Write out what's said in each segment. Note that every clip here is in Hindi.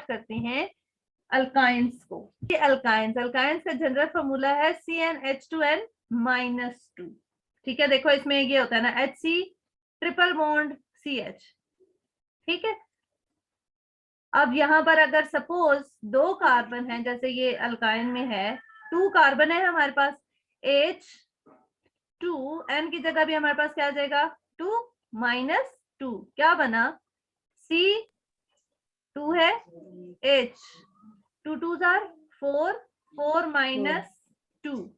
स्टार्ट करते हैं अल्काइंस को। ये अल्काइंस का जनरल फॉर्मूला है CnH2n-2। ठीक है, देखो इसमें ये होता है ना HC ट्रिपल बॉन्ड CH। ठीक है, अब यहाँ पर अगर सपोज 2 कार्बन है, जैसे ये अल्काइन में है 2 कार्बन है हमारे पास, H2 N की जगह भी हमारे पास क्या आ जाएगा 2 - 2, क्या बना C2 है H 2 2s are 4 4 - 2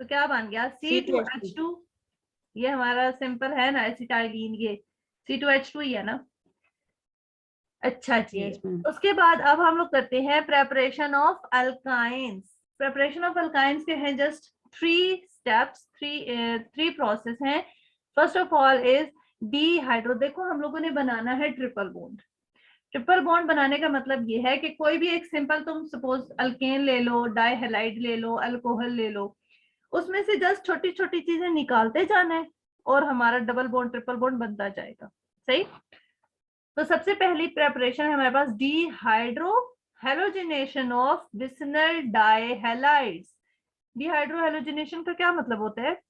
तो क्या बन गया C2H2। ये हमारा सिंपल है ना एसिटाइलिन, ये C2H2 ही है ना। अच्छा जी, उसके बाद अब हम लोग करते हैं preparation of alkynes. Preparation of alkynes के हैं जस्ट 3 स्टेप्स, 3 प्रोसेस हैं। First of all is dehydro. देखो हम लोगों ने बनाना है ट्रिपल बॉन्ड। ट्रिपल बॉन्ड बनाने का मतलब ये है कि कोई भी एक सिंपल, तुम सपोज अल्केन ले लो, डाइहैलाइड ले लो, अल्कोहल ले लो, उसमें से जस्ट छोटी छोटी चीजें निकालते जाना है और हमारा डबल बॉन्ड ट्रिपल बॉन्ड बनता जाएगा। सही। तो सबसे पहली प्रेपरेशन है हमारे पास dehydrohalogenation of vicinal dihalides. Dehydrohalogenation का क्या मतलब होता है?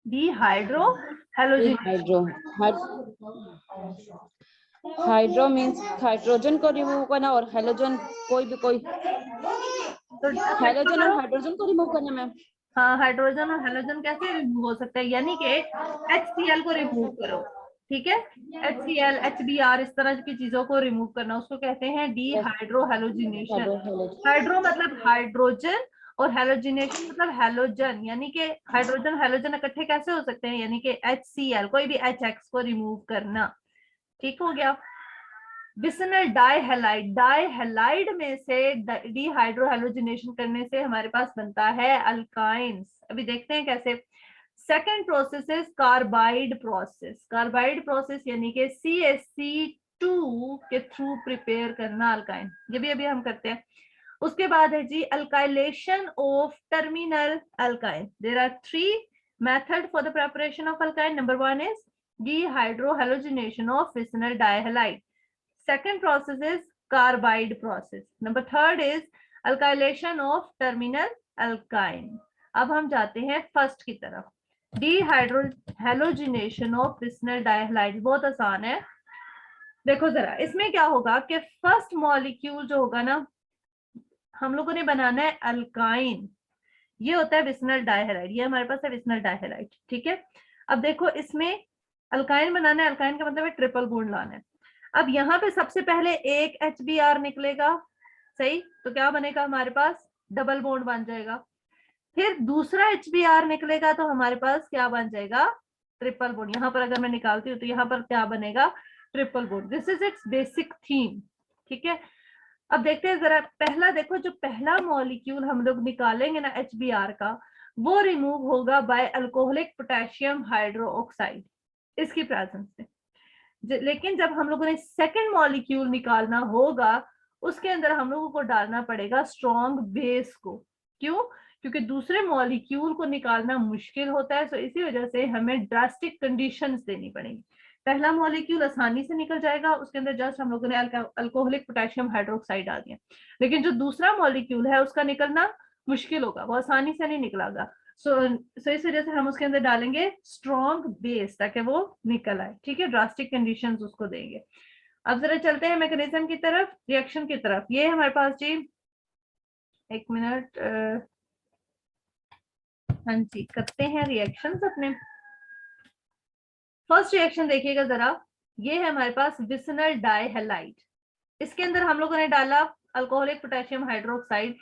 डीहाइड्रो हाइड्रो मींस हाइड्रोजन को रिमूव करना और हेलोजन कोई भी कोई तो हेलोजन और हाइड्रोजन को रिमूव करना मैम। हाँ, हाइड्रोजन और हेलोजन कैसे रिमूव हो सकता है? यानी कि HCl को रिमूव करो। ठीक है, HCl HBr इस तरह की चीजों को रिमूव करना, उसको कहते हैं डीहाइड्रो हेलोजिनेशन। हाइड्रो मतलब हाइड्रोजन और हेलोजिनेशन मतलब हेलोजन, यानी कि हाइड्रोजन हेलोजन इकट्ठे कैसे हो सकते हैं, यानी कि HCl कोई भी HX को रिमूव करना। ठीक हो गया। विसिनल डाइहैलाइड, डाइहैलाइड में से डीहाइड्रो हेलोजिनेशन करने से हमारे पास बनता है अल्काइंस। अभी देखते हैं कैसे। Second process is carbide process. Carbide process यानी कि CH2 के थ्रू प्रिपेयर करना अल्काइन, ये भी अभी हम करते हैं। उसके बाद है जी alkylation of terminal alkyne. There are 3 method for the preparation of alkyne. Number 1 is dehydrohalogenation of vicinal dihalide. Second process is carbide process. Number 3rd is alkylation of terminal alkyne. अब हम जाते हैं फर्स्ट की तरफ, डीहाइड्रो हेलोजिनेशन ऑफ विसिनल डाइहैलाइड। बहुत आसान है। देखो जरा इसमें क्या होगा कि फर्स्ट मॉलिक्यूल जो होगा ना, हम लोगों ने बनाना है अल्काइन। ये होता है विसिनल डाइहैलाइड, ये हमारे पास है विसिनल डाइहैलाइड। ठीक है, अब देखो इसमें अल्काइन बनाना है, अल्काइन का मतलब है ट्रिपल बॉन्ड लाना है। अब यहाँ पे सबसे पहले एक HBr निकलेगा, सही, तो क्या बनेगा हमारे पास डबल बॉन्ड बन जाएगा। फिर दूसरा HBr निकलेगा तो हमारे पास क्या बन जाएगा ट्रिपल बॉन्ड। यहाँ पर अगर मैं निकालती हूँ तो यहाँ पर क्या बनेगा triple bond. This is it's basic theme. ठीक है, अब देखते हैं जरा पहला। देखो जो पहला मॉलिक्यूल हम लोग निकालेंगे ना HBr का, वो रिमूव होगा बाय अल्कोहलिक पोटेशियम हाइड्रोक्साइड, इसकी प्रेजेंस में। लेकिन जब हम लोगों ने सेकंड मॉलिक्यूल निकालना होगा, उसके अंदर हम लोगों को डालना पड़ेगा स्ट्रॉन्ग बेस को। क्यों? क्योंकि दूसरे मॉलिक्यूल को निकालना मुश्किल होता है, तो इसी वजह से हमें ड्रास्टिक कंडीशंस देनी पड़ेंगी। पहला मॉलिक्यूल आसानी से निकल जाएगा, उसके अंदर जस्ट हम लोगों ने अल्कोहलिक पोटेशियम हाइड्रोक्साइड डाल दिया। लेकिन जो दूसरा मॉलिक्यूल है उसका निकलना मुश्किल होगा, वो आसानी से नहीं निकलेगा। सो इस वजह से हम उसके अंदर डालेंगे स्ट्रॉन्ग बेस ताकि वो निकल आए। ठीक है, ड्रास्टिक कंडीशंस उसको देंगे। अब जरा चलते हैं मैकेनिज्म की तरफ, रिएक्शन की तरफ। ये हमारे पास जी, एक मिनट, हाँ जी, करते हैं रिएक्शंस अपने। फर्स्ट रिएक्शन देखिएगा जरा, ये है हमारे पास विसिनल डाइहैलाइड। इसके अंदर हम लोगों ने डाला अल्कोहलिक पोटेशियम हाइड्रोक्साइड।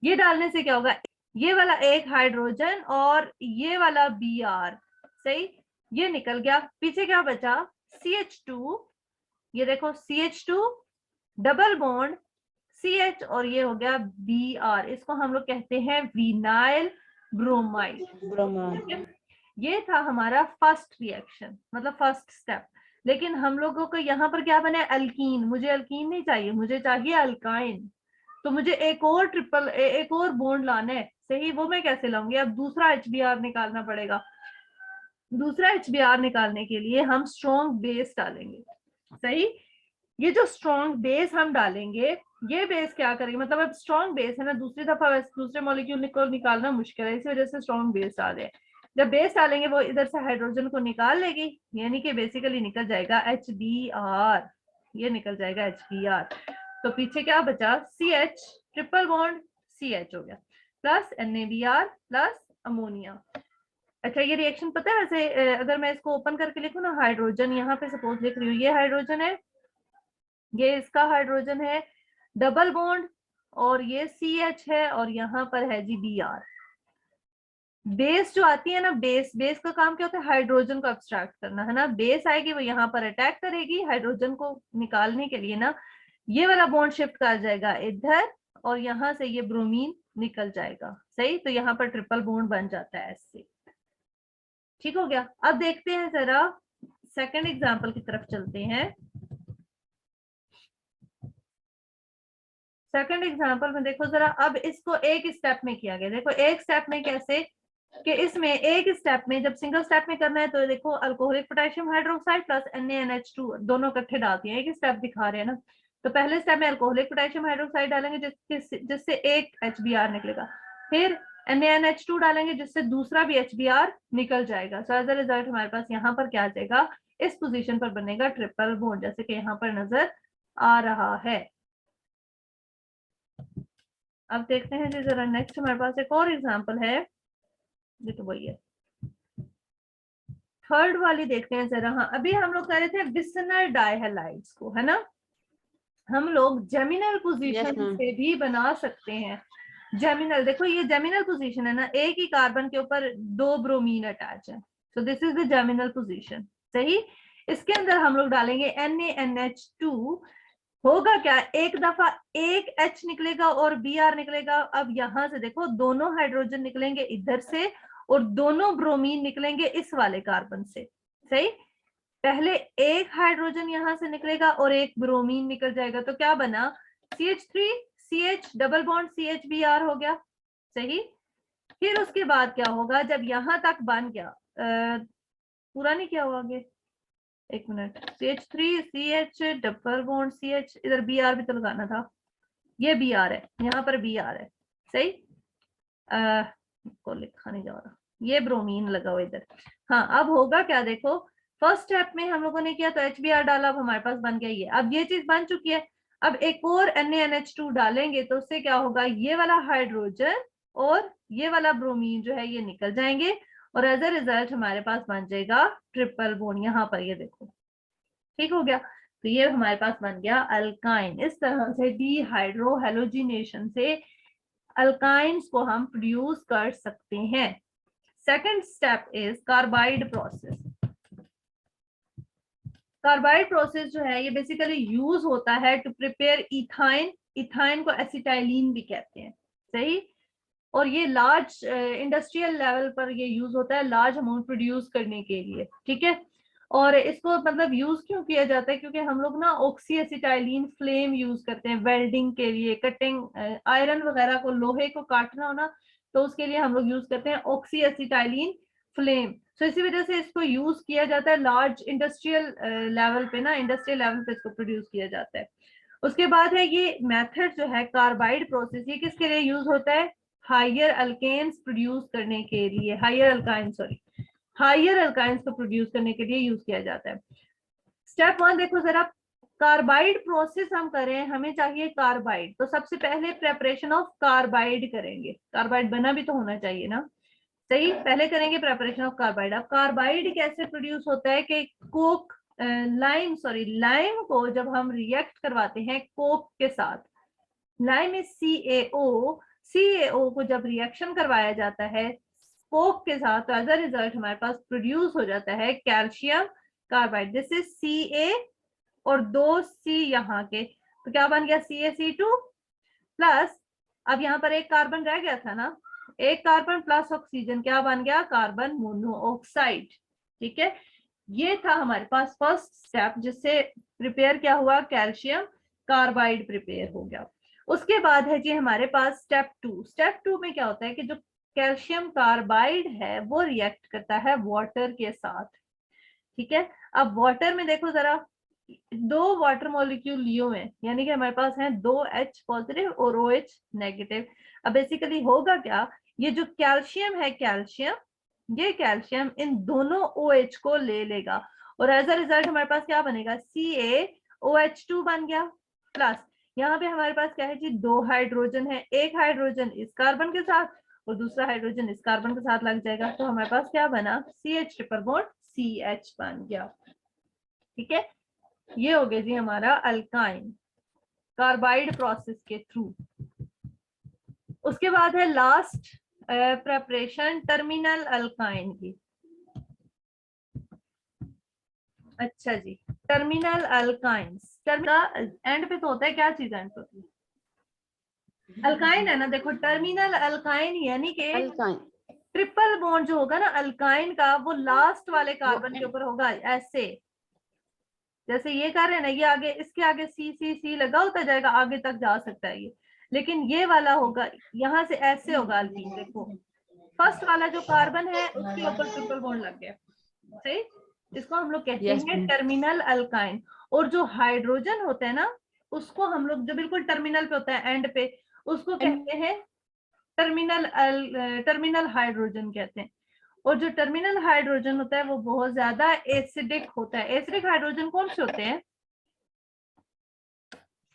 ये डालने से क्या होगा, ये वाला एक हाइड्रोजन और ये वाला Br, सही, ये निकल गया। पीछे क्या बचा CH2। ये देखो CH2 डबल बॉन्ड CH और ये हो गया Br। इसको हम लोग कहते हैं विनाइल ब्रोमाइड। ये था हमारा फर्स्ट रिएक्शन, मतलब फर्स्ट स्टेप। लेकिन हम लोगों को यहाँ पर क्या बना है अल्कीन। मुझे अल्कीन नहीं चाहिए, मुझे चाहिए अल्काइन। तो मुझे एक और बॉन्ड लाना है, सही, वो मैं कैसे लाऊंगी? अब दूसरा HBr निकालना पड़ेगा। दूसरा HBr निकालने के लिए हम स्ट्रॉन्ग बेस डालेंगे, सही। ये जो स्ट्रॉन्ग बेस हम डालेंगे, ये बेस क्या करेगी, मतलब अब स्ट्रॉन्ग बेस है ना, दूसरी दफा दूसरे मॉलिक्यूल को निकालना मुश्किल है, इसी वजह से स्ट्रॉन्ग बेस डाले। जब बेस डालेंगे वो इधर से हाइड्रोजन को निकाल लेगी, यानी कि बेसिकली निकल जाएगा HBr, ये निकल जाएगा HBr। तो पीछे क्या बचा, CH, ट्रिपल बॉन्ड CH हो गया, प्लस NaBr प्लस अमोनिया। अच्छा ये रिएक्शन पता है वैसे, अगर मैं इसको ओपन करके लिखूं ना, हाइड्रोजन यहाँ पे सपोज लिख रही हूँ, ये हाइड्रोजन है, ये इसका हाइड्रोजन है डबल बॉन्ड, और ये CH है, और यहाँ पर है जी Br। बेस जो आती है ना, बेस का काम क्या होता है, हाइड्रोजन को अब्स्ट्रैक्ट करना है ना। बेस आएगी वो यहाँ पर अटैक करेगी हाइड्रोजन को निकालने के लिए ना, ये वाला बॉन्ड शिफ्ट कर जाएगा इधर, और यहाँ से ये ब्रोमीन निकल जाएगा, सही। तो यहाँ पर ट्रिपल बॉन्ड बन जाता है ऐसे, ठीक हो गया। अब देखते हैं जरा सेकंड एग्जांपल की तरफ चलते हैं। सेकंड एग्जांपल में देखो जरा, अब इसको एक स्टेप में किया गया। देखो एक स्टेप में कैसे, कि इसमें एक स्टेप में जब सिंगल स्टेप में करना है तो देखो alcoholic potassium hydroxide plus NaNH2 दोनों इकट्ठे डालती हैं, एक स्टेप दिखा रहे हैं ना। तो पहले स्टेप में अल्कोहलिक पोटेशियम हाइड्रोक्साइड डालेंगे जिससे एक HBr निकलेगा, फिर NaNH2 डालेंगे जिससे दूसरा भी HBr निकल जाएगा। सो एज अ रिजल्ट हमारे पास यहाँ पर क्या आ जाएगा, इस पोजीशन पर बनेगा ट्रिपल बॉन्ड, जैसे कि यहाँ पर नजर आ रहा है। अब देखते हैं जी जरा नेक्स्ट हमारे पास एक और एग्जांपल है, ये तो वही है, थर्ड वाली देखते हैं जरा। हाँ अभी हम लोग कर रहे थे विसिनल डाइहैलाइड्स को, है ना, हम लोग जेमिनल पोजीशन ma'am. से भी बना सकते हैं। जेमिनल, देखो ये जेमिनल पोजीशन है ना, एक ही कार्बन के ऊपर दो ब्रोमीन अटैच है, so this is the geminal position, सही। इसके अंदर हम लोग डालेंगे NaNH2, होगा क्या, एक दफा एक H निकलेगा और Br निकलेगा। अब यहां से देखो दोनों हाइड्रोजन निकलेंगे इधर से, और दोनों ब्रोमीन निकलेंगे इस वाले कार्बन से, सही। पहले एक हाइड्रोजन यहां से निकलेगा और एक ब्रोमीन निकल जाएगा, तो क्या बना, CH3 CH double bond CHBr हो गया, सही। फिर उसके बाद क्या होगा, जब यहां तक बन गया, पूरा नहीं किया हुआ आगे, एक minute, CH3 CH double bond CH, इधर Br भी तो लगाना था, ये Br है, यहाँ पर Br है, सही। को लिखा नहीं जा रहा, ये ब्रोमीन लगाओ इधर। हाँ अब होगा क्या, देखो फर्स्ट स्टेप में हम लोगों ने किया तो HBr डाला, अब हमारे पास बन गया ये। अब ये चीज बन चुकी है, अब एक और NaNH2 डालेंगे तो उससे क्या होगा, ये वाला हाइड्रोजन और ये वाला ब्रोमीन जो है ये निकल जाएंगे, और एज अ रिजल्ट हमारे पास बन जाएगा ट्रिपल बॉन्ड, यहाँ पर ये देखो, ठीक हो गया। तो ये हमारे पास बन गया अल्काइन। इस तरह से डीहाइड्रोहेलोजिनेशन से अल्काइंस को हम प्रोड्यूस कर सकते हैं। Second step is carbide process. Carbide process जो है ये बेसिकली यूज होता है टू प्रिपेयर इथाइन, इथाइन को एसिटाइलिन भी कहते हैं, सही। और ये लार्ज इंडस्ट्रियल लेवल पर ये यूज होता है लार्ज अमाउंट प्रोड्यूस करने के लिए, ठीक है। और इसको मतलब यूज क्यों किया जाता है, क्योंकि हम लोग ना ऑक्सी एसिटाइलिन फ्लेम यूज करते हैं वेल्डिंग के लिए, कटिंग आयरन वगैरह को, लोहे को काटना हो ना, तो उसके लिए हम लोग यूज करते हैं ऑक्सी एसिटाइलिन फ्लेम। तो इसी वजह से इसको यूज किया जाता है लार्ज इंडस्ट्रियल लेवल पे ना, इंडस्ट्रियल लेवल पे इसको प्रोड्यूस किया जाता है। उसके बाद है ये मेथड जो है कार्बाइड प्रोसेस, ये किसके लिए यूज होता है, हायर अल्केन्स प्रोड्यूस करने के लिए, हायर अल्काइंस को प्रोड्यूस करने के लिए यूज किया जाता है। स्टेप वन देखो जरा, कार्बाइड प्रोसेस हम करें, हमें चाहिए कार्बाइड, तो सबसे पहले प्रेपरेशन ऑफ कार्बाइड करेंगे, कार्बाइड बना भी तो होना चाहिए ना, सही। पहले करेंगे प्रेपरेशन ऑफ कार्बाइड। अब कार्बाइड कैसे प्रोड्यूस होता है कि कोक लाइम को जब हम रिएक्ट करवाते हैं कोक के साथ, लाइम इज CaO को जब रिएक्शन करवाया जाता है कोक के साथ, तो एज अ रिजल्ट हमारे पास प्रोड्यूस हो जाता है calcium carbide, this is Ca और दो C यहाँ के, तो क्या बन गया CaC2 प्लस, अब यहाँ पर एक कार्बन रह गया था ना, एक कार्बन प्लस ऑक्सीजन, क्या बन गया, कार्बन मोनोऑक्साइड, ठीक है। ये था हमारे पास फर्स्ट स्टेप, जिससे प्रिपेयर क्या हुआ, कैल्शियम कार्बाइड प्रिपेयर हो गया। उसके बाद है जी हमारे पास स्टेप टू। स्टेप टू में क्या होता है कि जो कैल्शियम कार्बाइड है वो रिएक्ट करता है वाटर के साथ, ठीक है। अब वाटर में देखो जरा, दो वाटर मॉलिक्यूल लिए हुए हैं, यानी कि हमारे पास है 2 H पॉजिटिव और OH नेगेटिव। अब बेसिकली होगा क्या, ये जो कैल्शियम है, ये कैल्शियम इन दोनों OH को ले लेगा और एज अ रिजल्ट हमारे पास क्या बनेगा, CaOH2 बन गया। प्लस यहाँ पे हमारे पास क्या है जी, 2 हाइड्रोजन है, एक हाइड्रोजन इस कार्बन के साथ और दूसरा हाइड्रोजन इस कार्बन के साथ लग जाएगा, तो हमारे पास क्या बना, CH ट्रिपल बॉन्ड CH बन गया। ठीक है, ये हो गया जी हमारा अल्काइन कार्बाइड प्रोसेस के थ्रू। उसके बाद है लास्ट प्रेपरेशन टर्मिनल अल्काइन की। अच्छा जी, टर्मिनल अल्काइंस, एंड पे तो होता है, क्या चीज एंड पे होती है, अल्काइन है ना। देखो टर्मिनल अल्काइन यानी कि अल्काइन ट्रिपल बॉन्ड जो होगा ना अल्काइन का, वो लास्ट वाले कार्बन के ऊपर होगा ऐसे, जैसे ये कर रहे हैं ना, ये आगे, इसके आगे सी सी सी लगा होता जाएगा, आगे तक जा सकता है ये, लेकिन ये वाला होगा यहाँ से ऐसे होगा अल्कीन। देखो फर्स्ट वाला जो कार्बन है उसके ऊपर ट्रिपल बॉन्ड लग गया, सही, इसको हम लोग कहते यस हैं टर्मिनल अल्काइन। और जो हाइड्रोजन होता है ना, उसको हम लोग जो बिल्कुल टर्मिनल पे होता है, एंड पे, उसको कहते हैं टर्मिनल हाइड्रोजन कहते हैं। और जो टर्मिनल हाइड्रोजन होता है वो बहुत ज्यादा एसिडिक होता है। एसिडिक हाइड्रोजन कौन से होते हैं,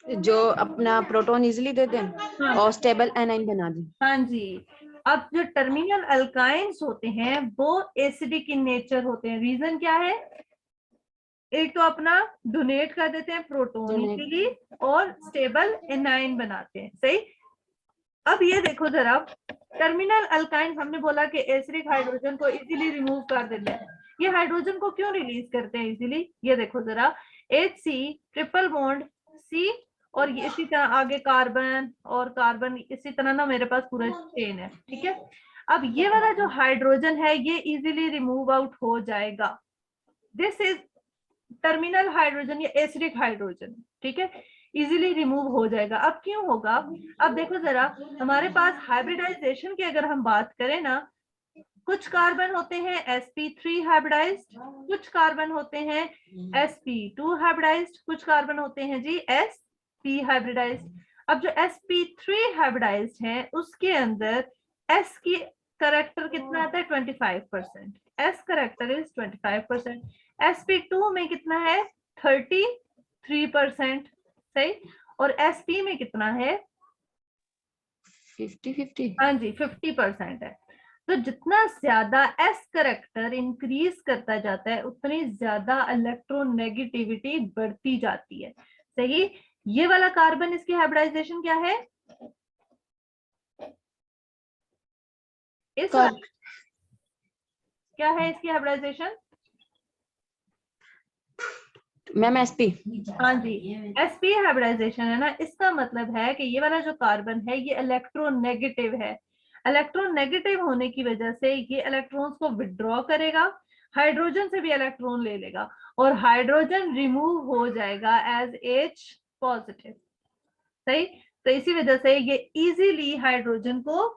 जो अपना प्रोटॉन इजीली दे दें हाँ और स्टेबल एनाइन बना दें। हाँ जी। अब जो टर्मिनल अल्काइंस होते हैं वो एसिडिक इन नेचर होते हैं। रीजन क्या है, एक तो अपना डोनेट कर देते हैं प्रोटोन इजीली और स्टेबल एनाइन बनाते हैं, सही। अब ये देखो जरा, टर्मिनल अल्काइन हमने बोला कि एसिडिक हाइड्रोजन को इजीली रिमूव कर देते हैं। ये हाइड्रोजन को क्यों रिलीज करते हैं इजीली, ये देखो जरा, HC ट्रिपल बॉन्ड C और ये इसी तरह आगे कार्बन और कार्बन, इसी तरह ना मेरे पास पूरा चेन है। ठीक है, अब ये वाला जो हाइड्रोजन है ये इजीली रिमूव आउट हो जाएगा। दिस इज टर्मिनल हाइड्रोजन या एसिडिक हाइड्रोजन, ठीक है, इजीली रिमूव हो जाएगा। अब क्यों होगा, अब देखो जरा, हमारे पास हाइब्रिडाइजेशन की अगर हम बात करें ना, कुछ कार्बन होते हैं sp3 हाइब्रिडाइज्ड, कुछ कार्बन होते हैं sp2 हाइब्रिडाइज्ड, कुछ कार्बन होते हैं जी sp हाइब्रिडाइज्ड। अब जो sp3 हाइब्रिडाइज्ड है उसके अंदर s की करेक्टर कितना आता है, 25%, s करेक्टर इज 25%। sp2 में कितना है, 33%, सही। और sp में कितना है, 50-50। हाँ जी 50% है। तो जितना ज्यादा s करेक्टर इंक्रीज करता जाता है उतनी ज्यादा इलेक्ट्रोनेगेटिविटी बढ़ती जाती है, सही। ये वाला कार्बन, इसकी हाइब्रिडाइजेशन क्या है, इस वाला क्या है इसकी हाइब्रिडाइजेशन, मैम एसपी। हाँ जी sp हाइब्रिडाइजेशन है ना। इसका मतलब है कि ये वाला जो कार्बन है ये इलेक्ट्रोनेगेटिव है। इलेक्ट्रोनेगेटिव होने की वजह से ये इलेक्ट्रॉन्स को विड्रॉ करेगा, हाइड्रोजन से भी इलेक्ट्रॉन ले लेगा और हाइड्रोजन रिमूव हो जाएगा एज H पॉजिटिव, सही। तो इसी वजह से ये इजीली हाइड्रोजन को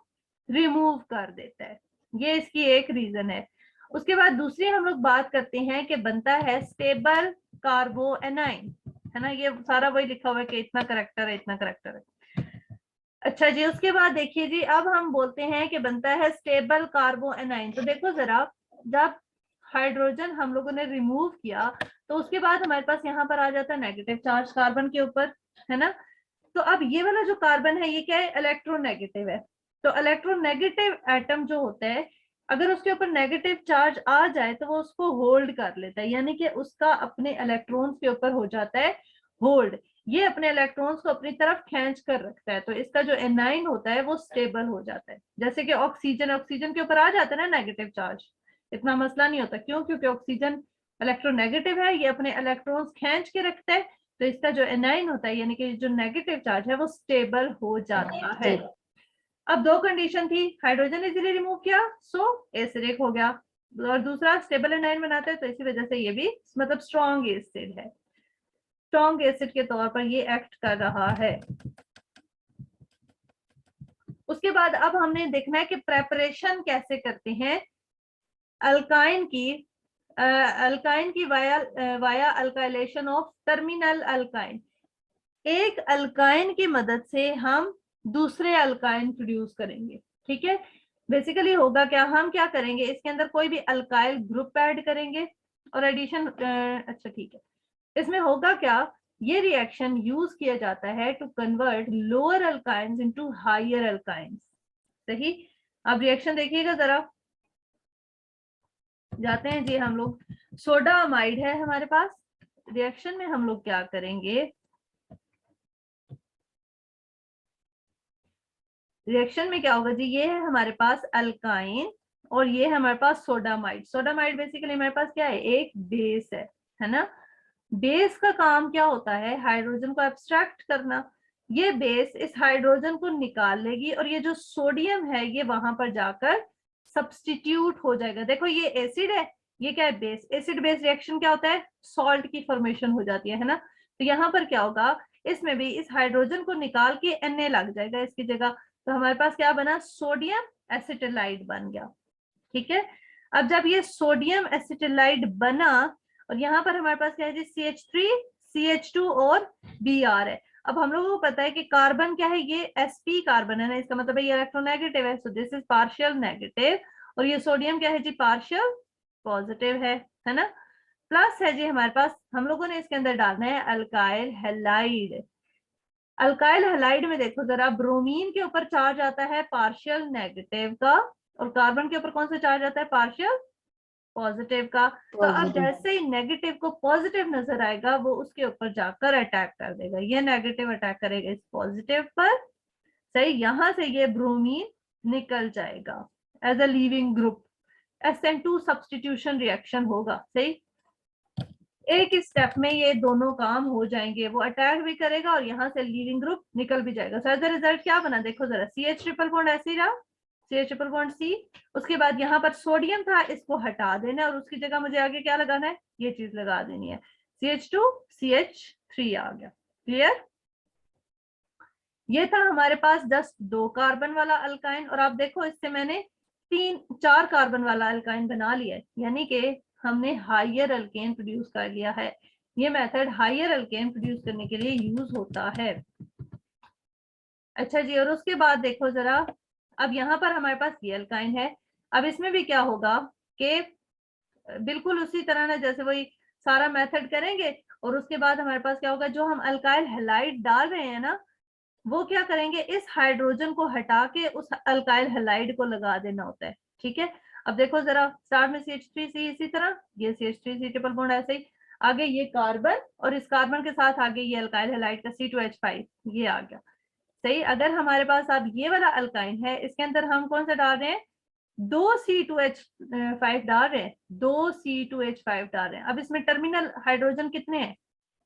रिमूव कर देता है, ये इसकी एक रीजन है। उसके बाद दूसरी हम लोग बात करते हैं कि बनता है स्टेबल कार्बो एनाइन, है ना, ये सारा वही लिखा हुआ है कि इतना करेक्टर है, इतना करेक्टर है। अच्छा जी, उसके बाद देखिए जी, अब हम बोलते हैं कि बनता है स्टेबल कार्बो एनाइन। तो देखो जरा, जब हाइड्रोजन हम लोगों ने रिमूव किया तो उसके बाद हमारे पास यहाँ पर आ जाता है नेगेटिव चार्ज कार्बन के ऊपर, है ना। तो अब ये वाला जो कार्बन है ये क्या है, इलेक्ट्रोनेगेटिव है। तो इलेक्ट्रोनेगेटिव एटम जो होता है, अगर उसके ऊपर नेगेटिव चार्ज आ जाए तो वो उसको होल्ड कर लेता है, यानी कि उसका अपने इलेक्ट्रॉन्स के ऊपर हो जाता है होल्ड। ये अपने इलेक्ट्रॉन्स को अपनी तरफ खींच कर रखता है, तो इसका जो एनाइन होता है वो स्टेबल हो जाता है। जैसे कि ऑक्सीजन के ऊपर आ जाता है ना नेगेटिव चार्ज, इतना मसला नहीं होता। क्यों, क्योंकि ऑक्सीजन इलेक्ट्रोनेगेटिव है, ये अपने इलेक्ट्रॉन्स खींच के रखता है, तो इसका जो एनाइन होता है यानी कि जो नेगेटिव चार्ज है वो स्टेबल हो जाता है। अब दो कंडीशन थी, हाइड्रोजन इजीली रिमूव किया सो एसिडिक हो गया, और दूसरा स्टेबल एनाइन बनाता है, तो इसी वजह से ये भी मतलब स्ट्रॉन्ग एसिड है, स्ट्रॉन्ग एसिड के तौर पर ये एक्ट कर रहा है। उसके बाद अब हमने देखना है कि प्रेपरेशन कैसे करते हैं अल्काइन की अल्काइन की via alkylation of terminal alkyne. एक अल्काइन की मदद से हम दूसरे अल्काइन प्रोड्यूस करेंगे, ठीक है। बेसिकली होगा क्या, हम क्या करेंगे, इसके अंदर कोई भी अल्काइल ग्रुप ऐड करेंगे और एडिशन, अच्छा ठीक है, इसमें होगा क्या, ये रिएक्शन यूज किया जाता है to convert lower alkynes into higher alkynes. सही। अब रिएक्शन देखिएगा जरा, जाते हैं जी हम लोग, सोडा अमाइड है हमारे पास। रिएक्शन में हम लोग क्या करेंगे, रिएक्शन में क्या होगा जी, ये है हमारे पास अल्काइन और ये है हमारे पास सोडामाइड। सोडामाइड बेसिकली हमारे पास क्या है, एक बेस है ना। बेस का काम क्या होता है, हाइड्रोजन को एब्स्ट्रैक्ट करना। ये बेस इस हाइड्रोजन को निकाल लेगी और ये जो सोडियम है ये वहां पर जाकर सब्स्टिट्यूट हो जाएगा। देखो ये एसिड है, ये क्या है, बेस। एसिड बेस रिएक्शन क्या होता है, सॉल्ट की फॉर्मेशन हो जाती है ना। तो यहाँ पर क्या होगा, इसमें भी इस हाइड्रोजन को निकाल के Na लग जाएगा इसकी जगह, तो हमारे पास क्या बना, सोडियम एसिटिलाइड बन गया, ठीक है। अब जब ये सोडियम एसिटिलाइड बना और यहाँ पर हमारे पास क्या है जी, CH3 CH2 और Br है। अब हम लोगों को पता है कि कार्बन क्या है, ये sp कार्बन है ना, इसका मतलब है ये इलेक्ट्रोनेगेटिव है, so this is partial negative. और ये सोडियम क्या है जी, पार्शियल पॉजिटिव है ना। प्लस है जी हमारे पास, हम लोगों ने इसके अंदर डालना है अल्काइल हैलाइड। अल्काइल हैलाइड में देखो जरा, ब्रोमीन के ऊपर चार्ज आता है पार्शियल नेगेटिव का और कार्बन के ऊपर कौन सा चार्ज आता है, पार्शियल पॉजिटिव का। तो अब जैसे ही नेगेटिव को पॉजिटिव नजर आएगा वो उसके ऊपर जाकर अटैक कर देगा, ये नेगेटिव अटैक करेगा इस पॉजिटिव पर। सही, यहां से ये ब्रोमीन निकल जाएगा as a leaving group. SN2 substitution reaction होगा। सही, एक स्टेप में ये दोनों काम हो जाएंगे, वो अटैक भी करेगा और यहाँ से लीविंग ग्रुप निकल भी जाएगा। सर रिजल्ट क्या बना, देखो जरा, CH ट्रिपल बॉन्ड ऐसे ही रहा, CH ट्रिपल बॉन्ड C। उसके बाद यहाँ पर सोडियम था, इसको हटा देना और उसकी जगह मुझे आगे क्या लगाना है, ये चीज लगा देनी है, CH2 CH3 आ गया। क्लियर। ये था हमारे पास 2 कार्बन वाला अल्काइन और आप देखो इससे मैंने 4 कार्बन वाला अल्काइन बना लिया है, यानी कि हमने हायर अल्केन प्रोड्यूस कर लिया है। ये मेथड हायर अल्केन प्रोड्यूस करने के लिए यूज होता है। अच्छा जी, और उसके बाद देखो जरा, अब यहाँ पर हमारे पास ये अल्काइन है। अब इसमें भी क्या होगा कि बिल्कुल उसी तरह ना, जैसे वही सारा मेथड करेंगे और उसके बाद हमारे पास क्या होगा, जो हम अल्काइल हैलाइड डाल रहे हैं ना, वो क्या करेंगे, इस हाइड्रोजन को हटा के उस अल्काइल हैलाइड को लगा देना होता है, ठीक है। अब देखो जरा, स्टार्ट में CH3C, इसी तरह ये CH3C ट्रिपल बॉन्ड ऐसे ही, आगे ये कार्बन और इस कार्बन के साथ आगे ये अल्काइल हैलाइड का C2H5 ये आ गया। सही, अगर हमारे पास अब ये वाला अल्काइन है, इसके अंदर हम कौन सा डाल रहे हैं, 2 C2H5 डाल रहे हैं, 2 C2H5 डाल रहे हैं। अब इसमें टर्मिनल हाइड्रोजन कितने हैं,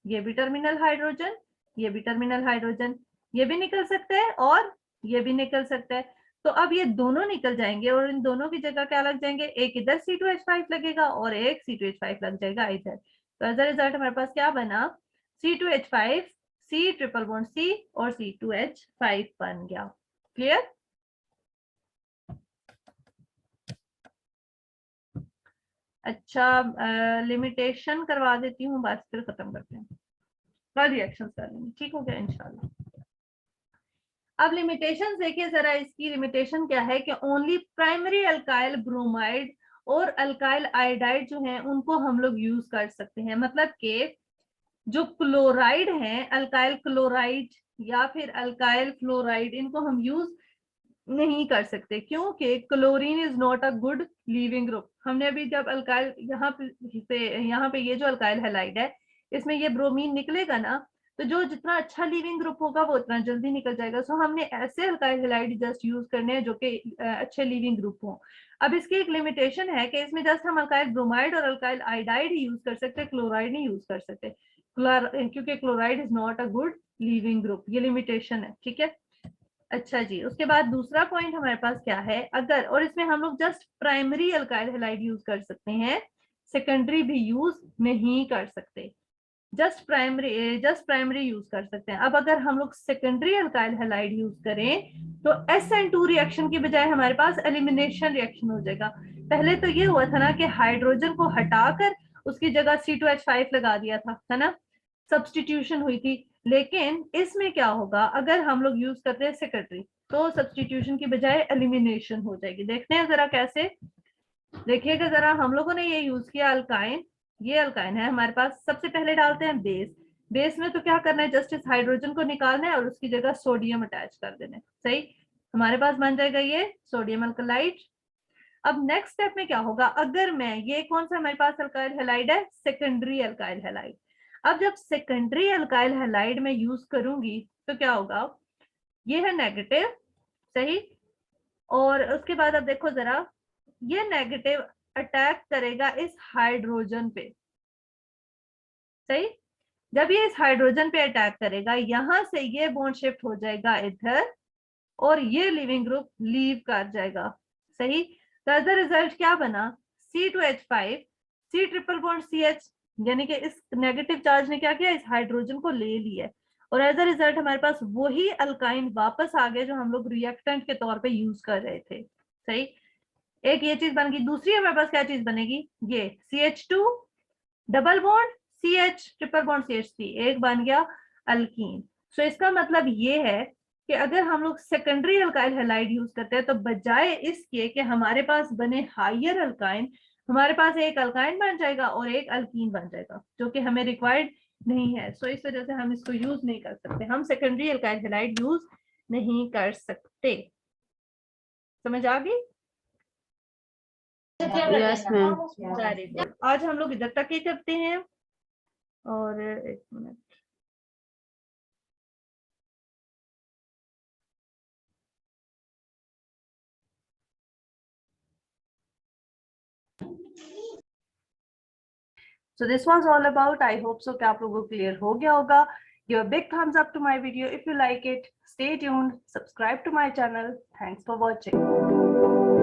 ये भी टर्मिनल हाइड्रोजन, ये भी टर्मिनल हाइड्रोजन, ये भी निकल सकता है और ये भी निकल सकता है। तो अब ये दोनों निकल जाएंगे और इन दोनों की जगह क्या लग जाएंगे, एक इधर C2H5 लगेगा और एक C2H5 लग जाएगा इधर। तो एज अ रिजल्ट हमारे पास क्या बना, C2H5 C triple bond C और C2H5 बन गया। क्लियर। अच्छा, लिमिटेशन करवा देती हूँ, बस फिर खत्म करते हैं, कल रिएक्शन कर लेंगे, ठीक हो गया इंशाल्लाह। अब लिमिटेशन देखिए जरा, इसकी लिमिटेशन क्या है कि ओनली प्राइमरी अल्काइल ब्रोमाइड और अल्काइल आयोडाइड जो है उनको हम लोग यूज कर सकते हैं। मतलब कि जो क्लोराइड है, अल्काइल क्लोराइड या फिर अल्काइल फ्लोराइड, इनको हम यूज नहीं कर सकते, क्योंकि chlorine is not a good leaving group. हमने अभी जब अल्काइल यहाँ पे ये जो अल्काइल हैलाइड है, इसमें ये ब्रोमीन निकलेगा ना, तो जो जितना अच्छा लीविंग ग्रुप होगा वो उतना जल्दी निकल जाएगा। सो हमने ऐसे अल्काइल हैलाइड जस्ट यूज करने हैं जो कि अच्छे लीविंग ग्रुप हो। अब इसकी एक लिमिटेशन है कि इसमें जस्ट हम अल्काइल ब्रोमाइड और अल्काइल आयोडाइड ही यूज कर सकते, क्लोराइड नहीं यूज कर सकते, क्योंकि chloride is not a good leaving group, ये लिमिटेशन है, ठीक है। अच्छा जी, उसके बाद दूसरा पॉइंट हमारे पास क्या है, अगर, और इसमें हम लोग just primary alkyl halide use कर सकते हैं, सेकेंडरी भी यूज नहीं कर सकते, जस्ट प्राइमरी यूज कर सकते हैं। अब अगर हम लोग सेकेंडरी अल्काइल हैलाइड यूज करें तो SN2 रिएक्शन की बजाय हमारे पास एलिमिनेशन रिएक्शन हो जाएगा। पहले तो ये हुआ था ना कि हाइड्रोजन को हटाकर उसकी जगह C2H5 लगा दिया था, है ना, सब्सटीट्यूशन हुई थी। लेकिन इसमें क्या होगा, अगर हम लोग यूज करते हैं सेकेंडरी, तो सब्सटीट्यूशन की बजाय एलिमिनेशन हो जाएगी। देखते हैं जरा कैसे, देखिएगा जरा, हम लोगों ने ये यूज किया अल्काइन, ये अल्काइन है हमारे पास। सबसे पहले डालते हैं बेस, बेस में तो क्या करना है, जस्ट इस हाइड्रोजन को निकालना है और उसकी जगह सोडियम अटैच कर देना है, सही। हमारे पास बन जाएगा ये सोडियम अल्कलाइड। अब नेक्स्ट स्टेप में क्या होगा, अगर मैं, ये कौन सा हमारे पास अल्काइल हैलाइड है, सेकेंडरी अल्काइल हैलाइड। अब जब सेकेंडरी अल्काइल हैलाइड में यूज करूंगी तो क्या होगा, ये है नेगेटिव, सही। और उसके बाद अब देखो जरा, ये नेगेटिव अटैक करेगा इस हाइड्रोजन पे, सही। जब ये इस हाइड्रोजन पे अटैक करेगा, यहां से ये बॉन्ड शिफ्ट हो जाएगा इधर और ये लिविंग ग्रुप लीव कर जाएगा, सही। तो एज अ रिजल्ट क्या बना, C2H5 C triple bond CH, यानी कि इस नेगेटिव चार्ज ने क्या किया, इस हाइड्रोजन को ले लिया और एज अ रिजल्ट हमारे पास वही अल्काइन वापस आ गए जो हम लोग रिएक्टेंट के तौर पे यूज कर रहे थे, सही। एक ये चीज बन गई। दूसरी हमारे पास क्या चीज बनेगी, ये CH2 double bond CH triple bond CH3, एक बन गया अल्कीन। सो इसका मतलब ये है कि अगर हम लोग सेकेंडरी अल्काइल हैलाइड यूज करते हैं तो बजाय इसके कि हमारे पास बने हायर अल्काइन, हमारे पास एक अल्काइन बन जाएगा और एक अल्कीन बन जाएगा, जो कि हमें रिक्वायर्ड नहीं है। सो इस वजह से हम इसको यूज नहीं कर सकते, हम सेकेंडरी अल्काइल हैलाइड यूज नहीं कर सकते। समझ आ गई? Yes ma'am. Very good. आज हम लोग इधर तक ही करते हैं, और एक minute, so this was all about, I hope so कि आप लोगों को क्लियर हो गया होगा। Give a big thumbs up to my video if you like it. Stay tuned, subscribe to my channel. Thanks for watching.